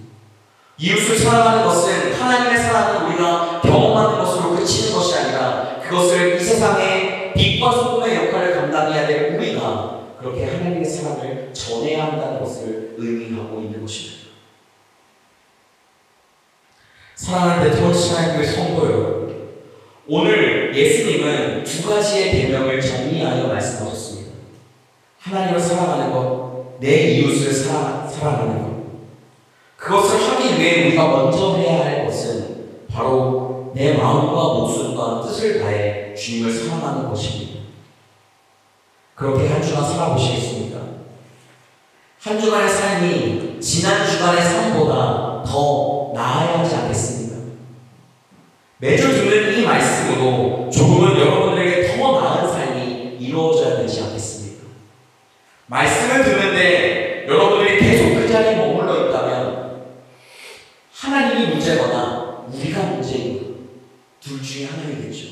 이웃을 사랑하는 것은 하나님의 사랑을 우리가 경험하는 것으로 그치는 것이 아니라 그것을 이 세상의 빛과 소금의 역할을 감당해야 될 우리가 그렇게 하나님의 사랑을 전해야 한다는 것을 의미하고 있는 것입니다. 사랑하는 베트원스 하나님의 성도요, 오늘 예수님은 두 가지의 계명을 정리하여 말씀하셨습니다. 하나님을 사랑하는 것, 내 이웃을 사랑하는 것. 그것을 하기 위해 우리가 먼저 해야 할 것은 바로 내 마음과 목숨과 뜻을 다해 주님을 사랑하는 것입니다. 그렇게 한 주간 살아보시겠습니까? 한 주간의 삶이 지난 주간의 삶보다 더 나아야 하지 않겠습니까? 매주 듣는 이 말씀으로 조금은 여러분들에게 더 나은 삶이 이루어져야 되지 않겠습니까? 말씀을 듣는데 여러분들이 계속 그 자리에 머물러 있다면 하나님이 문제거나 우리가 문제인 둘 중에 하나이겠죠.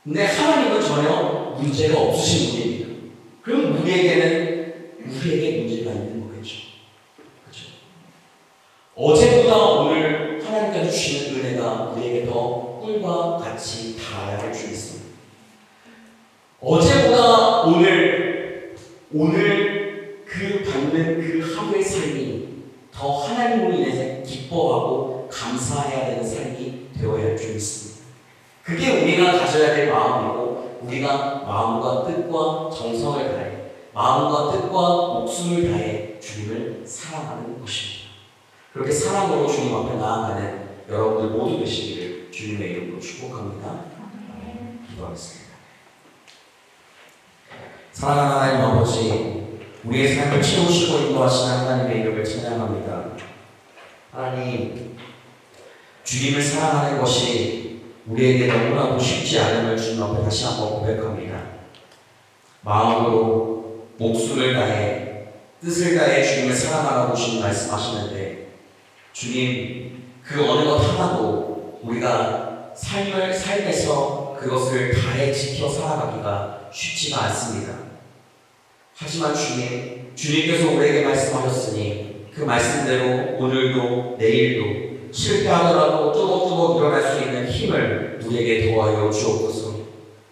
근데 하나님은 전혀 문제가 없으신 분입니다. 그럼 우리에게 문제가 있는 거겠죠. 그렇죠? 어제보다 오늘 하나님께서 주시는 은혜가 우리에게 더 꿀과 같이 닿아야 줄 있습니다. 어제보다 오늘 그 받는 그 하루의 삶이 더 하나님으로 인해서 기뻐하고 감사해야 되는 삶이 되어야 할 줄 있습니다. 그게 우리가 가져야 될 마음이고 우리가 마음과 뜻과 정성을 다해 마음과 뜻과 목숨을 다해 주님을 사랑하는 것입니다. 그렇게 사랑으로 주님 앞에 나아가는 여러분들 모두 되시기를 주님의 이름으로 축복합니다. 기도하겠습니다. 사랑하는 하나님 아버지, 우리의 삶을 채우시고 인도하시는 하나님의 이름을 찬양합니다. 하나님, 주님을 사랑하는 것이 우리에게 너무나도 쉽지 않음을 주님 앞에 다시 한번 고백합니다. 마음으로 목숨을 다해 뜻을 다해 주님을 사랑하라고 주님 말씀하시는데 주님, 그 어느 것 하나도 우리가 삶에서 그것을 다해 지켜 살아가기가 쉽지가 않습니다. 하지만 주님께서 우리에게 말씀하셨으니 그 말씀대로 오늘도 내일도 실패하더라도 뚜벅뚜벅 일어날 수 있는 힘을 우리에게 더하여 주옵소서.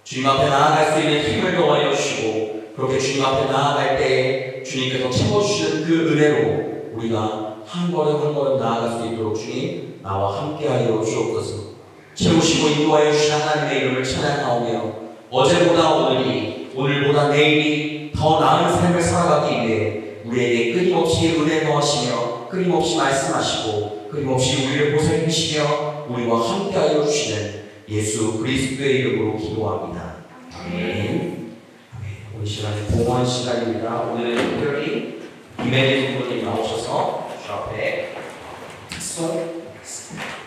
주님 앞에 나아갈 수 있는 힘을 더하여 주시고 그렇게 주님 앞에 나아갈 때에 주님께서 채워주시는 그 은혜로 우리가 한 걸음 한 걸음 나아갈 수 있도록 주님 나와 함께하여 주옵소서. 채우시고 인도하여 주신 하나님의 이름을 찬양하오며 어제보다 오늘보다 내일이 더 나은 삶을 살아가기 위해 우리에게 끊임없이 은혜 더하시며 끊임없이 말씀하시고 끊임없이 우리를 보살피시며 우리와 함께하여 주시는 예수 그리스도의 이름으로 기도합니다. 아멘. 오늘 시간은 공헌 시간입니다. 오늘은 특별히 이메일 부모님 나오셔서 주 앞에 특송하겠습니다.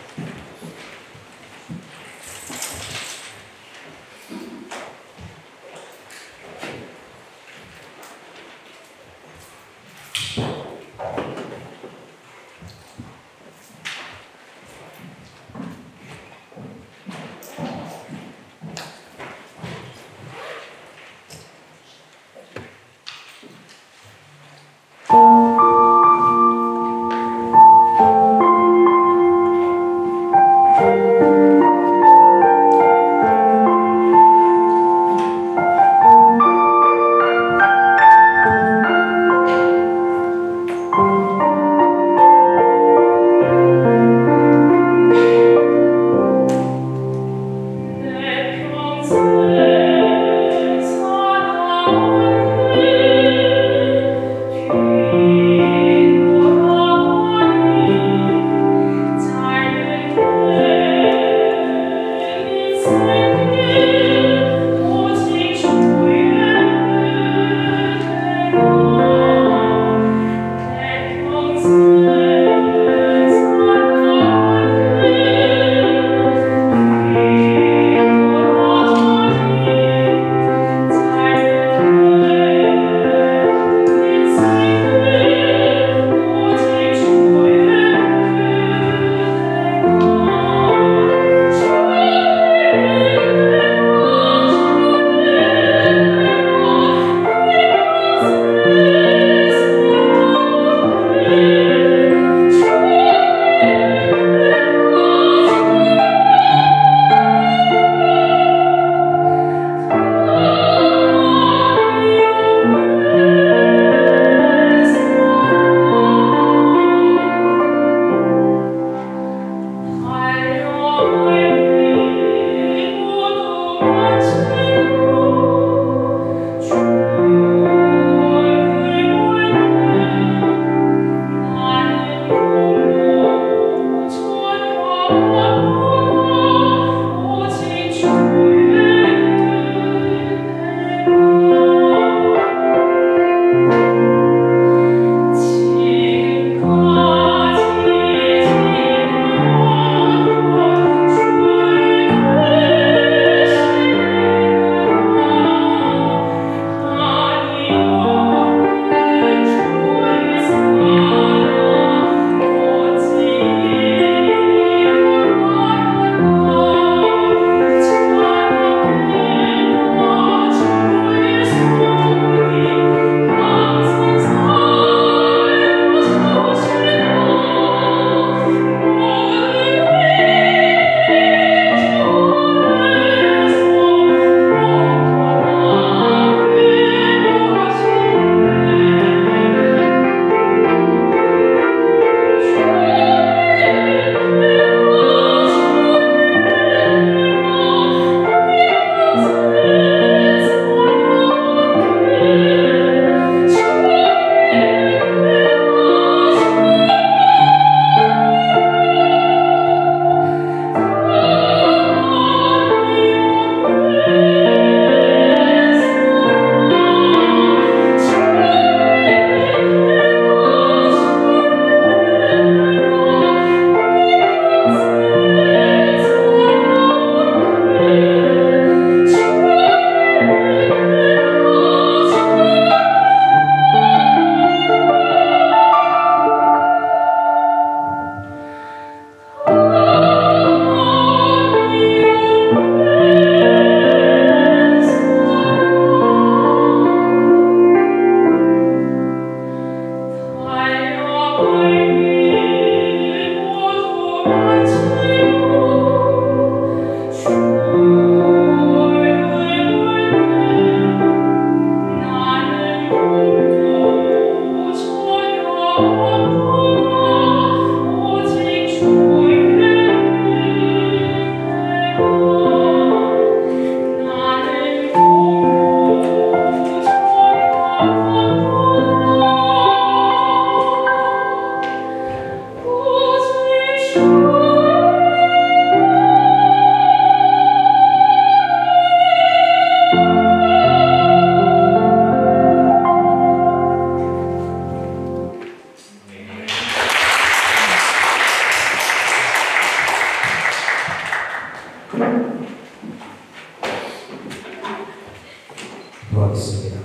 기도하겠습니다.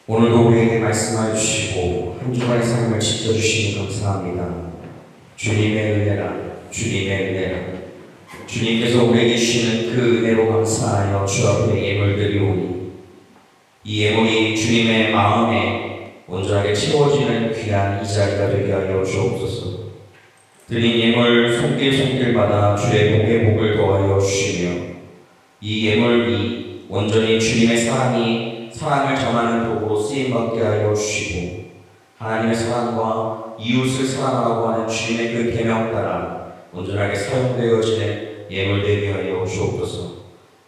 오늘도 우리에게 말씀하여 주시고 한 주간의 삶을 지켜주시니 감사합니다. 주님의 은혜라, 주님의 은혜라. 주님께서 우리에게 주시는 그 은혜로 감사하여 주 앞에 예물 드리오니 이 예물이 주님의 마음에 온전하게 채워지는 귀한 이 자리가 되게 하여 주옵소서. 드린 예물 손길 받아 주의 복에 복을 더하여 주시며 이 예물이 온전히 주님의 사랑을 전하는 도구로 쓰임받게 하여 주시고 하나님의 사랑과 이웃을 사랑하라고 하는 주님의 그 계명 따라 온전하게 사용되어지는 예물 되게 하여 주옵소서.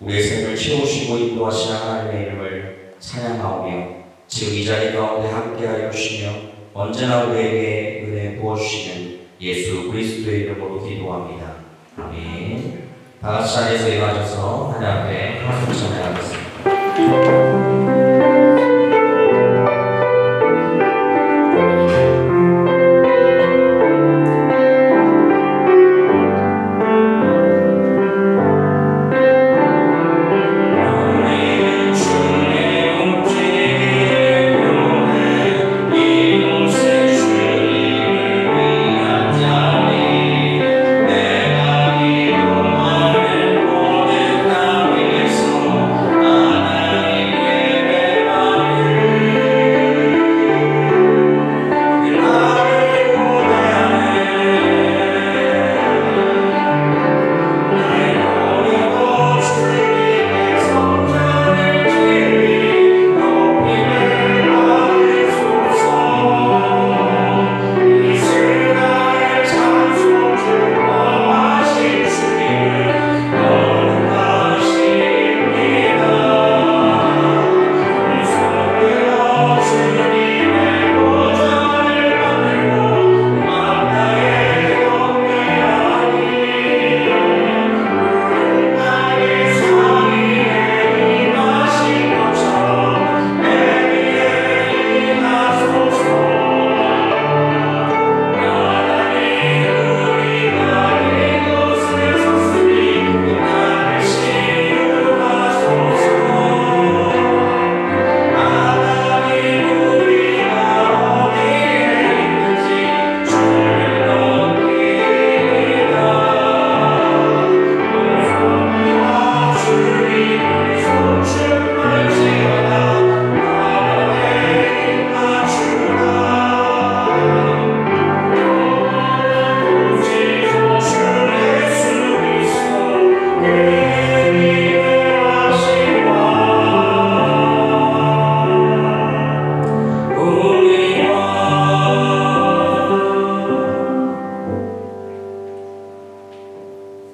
우리의 삶을 채우시고 인도하시는 하나님의 이름을 찬양하오며 지금 이 자리 가운데 함께하여 주시며 언제나 우리에게 은혜 부어주시는 예수 그리스도의 이름으로 기도합니다. 아멘. 다 같이 자리에서 일어나셔서 하나님 앞에 하나님 찬양하겠습니다.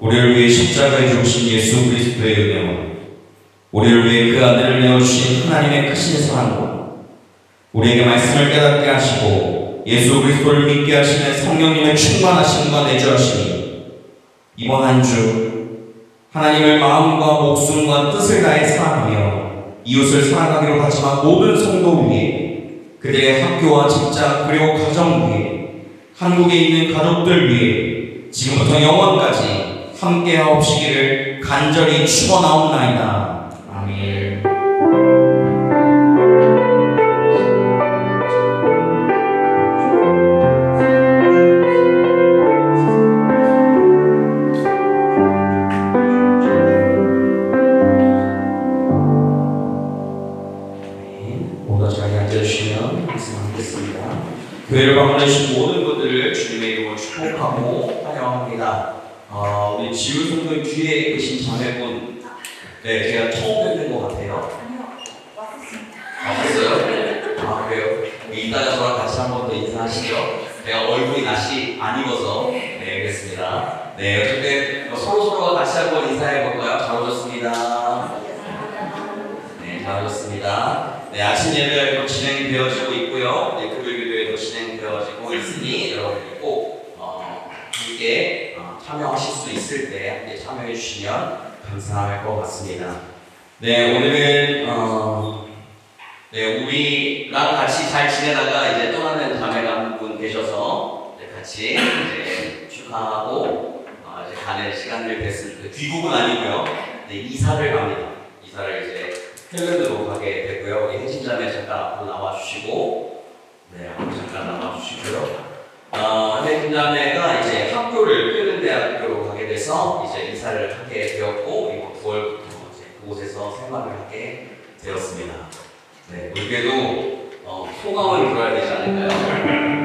우리를 위해 십자가에 죽으신 예수 그리스도의 은혜와 우리를 위해 그 아들을 내어주신 하나님의 크신 사랑과 우리에게 말씀을 깨닫게 하시고 예수 그리스도를 믿게 하시는 성령님의 충만하심과 내주하심이 이번 한 주 하나님을 마음과 목숨과 뜻을 다해 사랑하며 이웃을 사랑하기로 다짐한 모든 성도 위에 그들의 학교와 직장 그리고 가정 위에 한국에 있는 가족들 위에 지금부터 영원까지 함께하옵시기를 간절히 축원하옵나이다. 아멘. 모두 자리에 앉아주시면 말씀하겠습니다. 교회를 방문해주신 모든 분들을 주님의 이름으로 축복하고 환영합니다. 우리 지우 성도님 뒤에 계신 자매분, 네, 제가 처음 뵙는 것 같아요. 아니요, 왔었습니다. 왔어요? 아, 그래요? 이따가 저랑 같이 한 번 더 인사하시죠. 내가 얼굴이 낯이 안 익어서. 네, 알겠습니다. 네, 어쨌든 서로가 같이 한 번 인사해볼까요? 잘 오셨습니다. 네, 잘 오셨습니다. 네, 아침 예배도 진행되어지고 있고요. 네, 금요일교회도 진행되어지고 있으니 여러분들 꼭 함께 참여하실 수 있을 때 함께 참여해 주시면 감사할 것 같습니다. 네, 오늘은 우리랑 같이 잘 지내다가 이제 떠나는 자매가 한 분 계셔서 같이 이제 축하하고 이제 가는 시간을 됐습니다. 귀국은 아니고요. 네, 이사를 갑니다. 이사를 이제 헬랜드로 가게 되고요. 우리 혜진자매 잠깐 앞으로 나와주시고, 네, 앞으로 잠깐 나와주시고요. 혜진자매가 이제 학교를 헬랜드대학교로 가게 돼서 이제 이사를 하게 되었고, 이번 9월부터 이제 그곳에서 생활을 하게 되었습니다. 네, 우리에게도 소감을 들어야 되지 않을까요?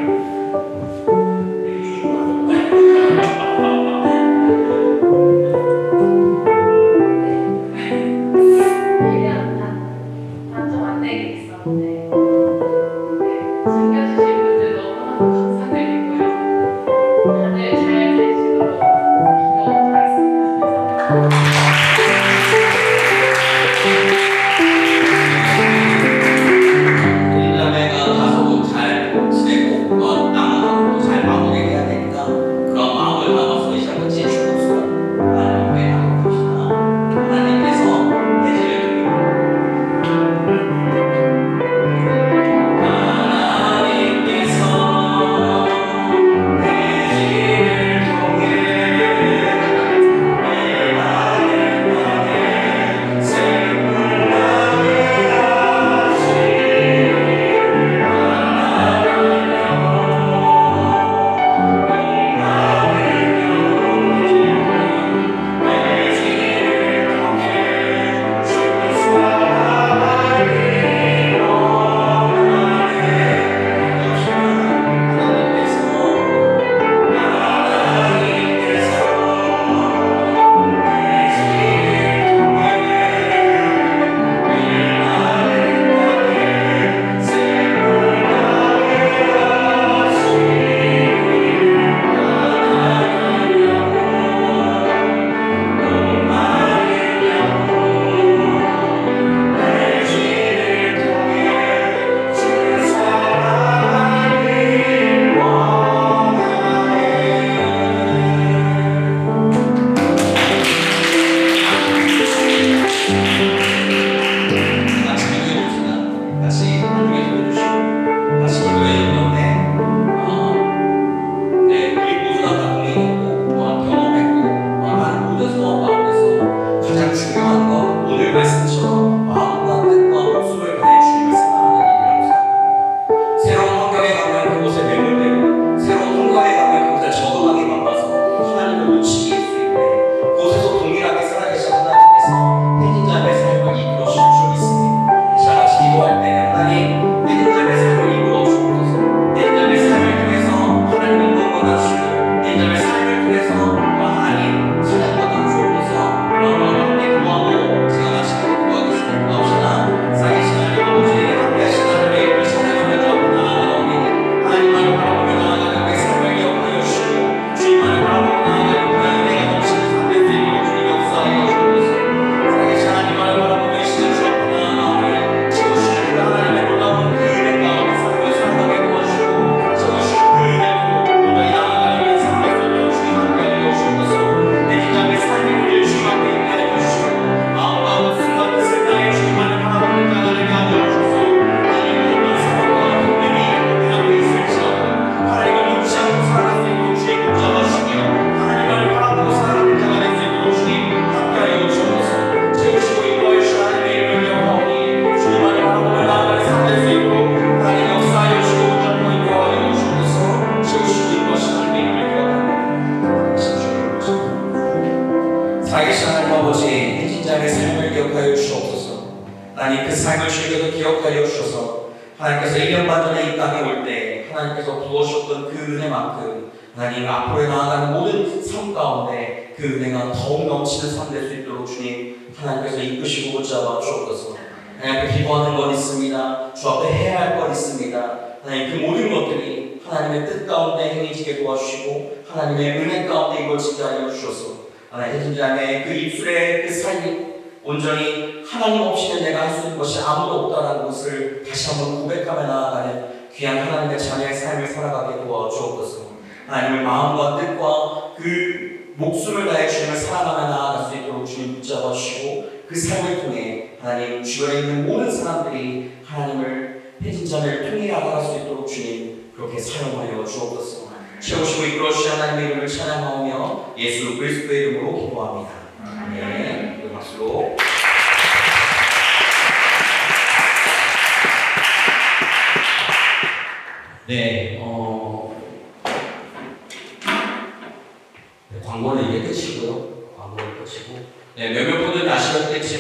하나님 그 삶을 즐겨서 기억하여 주셔서 하나님께서 1년 반 전에 이 땅에 올 때 하나님께서 부어주셨던 그 은혜만큼 하나님 앞으로 나아가는 모든 삶 가운데 그 은혜가 더욱 넘치는 삶 될 수 있도록 주님 하나님께서 이끄시고 붙잡아 주옵소서. 하나님 앞에 기도하는 것 있습니다. 주 앞에 해야 할 것 있습니다. 하나님 그 모든 것들이 하나님의 뜻 가운데 행해지게 도와주시고 하나님의 은혜 가운데 이루어지게 하여 주셔서 하나님 혜진자의 그 입술의 그 사이 온전히 하나님 없이는 내가 할 수 있는 것이 아무도 없다는 것을 다시 한번 고백하며 나아가는 귀한 하나님의 자녀의 삶을 살아가게 도와주옵소서. 하나님의 마음과 뜻과 그 목숨을 다해 주님을 사랑하며 나아갈 수 있도록 주님 붙잡아 주시고 그 삶을 통해 하나님 주변에 있는 모든 사람들이 하나님을 혜진자매를 통해 알아갈 수 있도록 주님 그렇게 사용하여 주옵소서. 채우시고 이끌어 주신 하나님의 이름을 찬양하며 예수 그리스도의 이름으로 기도합니다. 아멘. 박수로.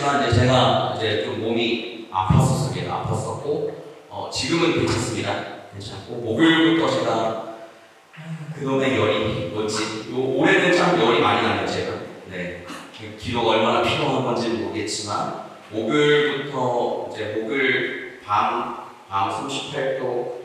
그랬지만 이제 제가 이제 좀 몸이 아팠었고 지금은 괜찮습니다. 괜찮고 목요일부터 제가 그놈의 열이 뭐지? 올해는 참 열이 많이 나요 제가. 네. 기도가 얼마나 필요한 건지 모르겠지만 목요일부터 이제 목요일 밤 38도,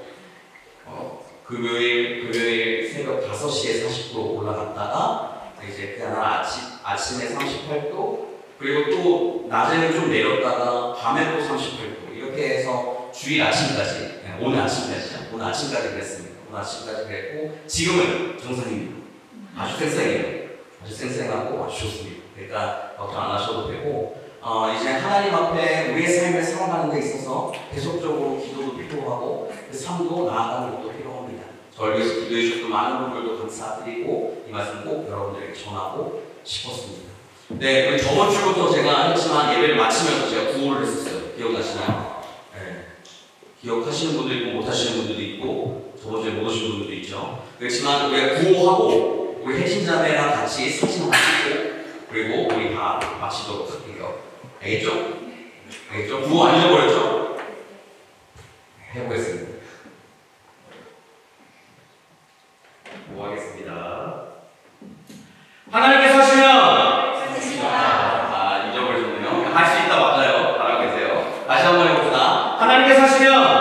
금요일 새벽 5시에 40도 올라갔다가 이제 그날 아침에 38도, 그리고 또 낮에는 좀 내렸다가 밤에 또 38도 이렇게 해서 주일 아침까지, 오늘 아침까지 그랬습니다. 오늘 아침까지 그랬고 지금은 정상입니다. 아주 쌩쌩해요. 아주 쌩쌩하고 아주 좋습니다. 그러니까 걱정 안 하셔도 되고 이제 하나님 앞에 우리의 삶을 살아가는 데 있어서 계속적으로 기도도 필요하고 그 삶도 나아가는 것도 필요합니다. 저를 위해서 기도해 주셨던 많은 분들도 감사드리고 이 말씀 꼭 여러분들에게 전하고 싶었습니다. 네, 우리 저번 주부터 제가 했지만 예배를 마치면서 제가 구호를 했었어요. 기억나시나요? 네. 기억하시는 분도 있고 못하시는 분들도 있고 저번 주에 못 오신 분들도 있죠. 그렇지만 우리가 구호하고 우리 해신자매랑 같이 사진 하나 찍고 그리고 우리 다 마치도록 할게요. 알겠죠? 알겠죠? 구호 안 잊어버렸죠? 해보겠습니다. 구호하겠습니다. 하나님께서 하시면 잊어버리셨네요. 할 수 있다 맞아요. 잘하고 계세요. 다시 한번 해봅시다. 하나님께서 하시면